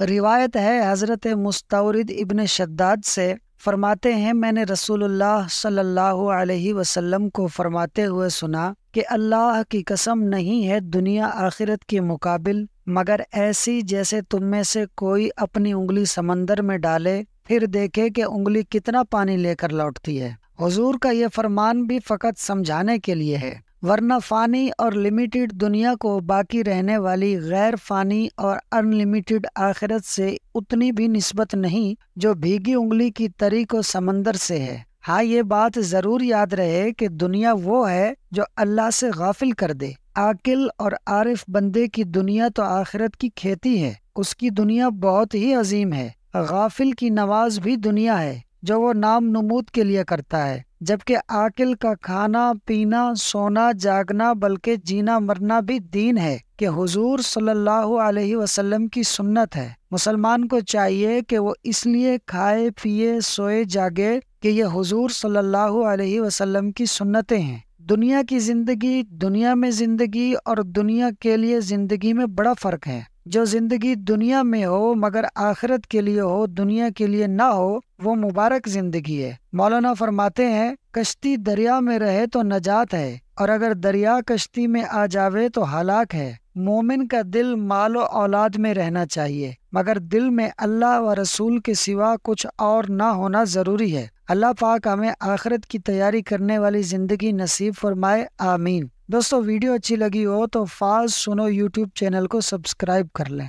روایت ہے حضرت مستورد ابن شداد سے، فرماتے ہیں میں نے رسول اللہ صلی اللہ علیہ وسلم کو فرماتے ہوئے سنا کہ اللہ کی قسم نہیں ہے دنیا آخرت کے مقابل مگر ایسی جیسے تم میں سے کوئی اپنی انگلی سمندر میں ڈالے پھر دیکھے کہ انگلی کتنا پانی لے کر لوٹتی ہے۔ حضور کا یہ فرمان بھی فقط سمجھانے کے لیے ہے، ورنہ فانی اور لمیٹڈ دنیا کو باقی رہنے والی غیر فانی اور ان لمیٹڈ آخرت سے اتنی بھی نسبت نہیں جو بھیگی انگلی کی تری کو سمندر سے ہے۔ ہاں، یہ بات ضرور یاد رہے کہ دنیا وہ ہے جو اللہ سے غافل کر دے۔ عاقل اور عارف بندے کی دنیا تو آخرت کی کھیتی ہے، اس کی دنیا بہت ہی عظیم ہے۔ غافل کی نواز بھی دنیا ہے جو وہ نام نمود کے لیے کرتا ہے، جبکہ عاقل کا کھانا پینا سونا جاگنا بلکہ جینا مرنا بھی دین ہے کہ حضور صلی اللہ علیہ وسلم کی سنت ہے۔ مسلمان کو چاہیے کہ وہ اس لیے کھائے پیے سوئے جاگے کہ یہ حضور صلی اللہ علیہ وسلم کی سنتیں ہیں۔ دنیا کی زندگی، دنیا میں زندگی اور دنیا کے لیے زندگی میں بڑا فرق ہے۔ جو زندگی دنیا میں ہو مگر آخرت کے لیے ہو، دنیا کے لیے نہ ہو، وہ مبارک زندگی ہے۔ مولانا فرماتے ہیں کشتی دریا میں رہے تو نجات ہے، اور اگر دریا کشتی میں آ جاوے تو ہلاک ہے۔ مومن کا دل مال و اولاد میں رہنا چاہیے، مگر دل میں اللہ و رسول کے سوا کچھ اور نہ ہونا ضروری ہے۔ اللہ پاک ہمیں آخرت کی تیاری کرنے والی زندگی نصیب فرمائے، آمین۔ دوستو، ویڈیو اچھی لگی ہو تو فاز سنو یوٹیوب چینل کو سبسکرائب کر لیں۔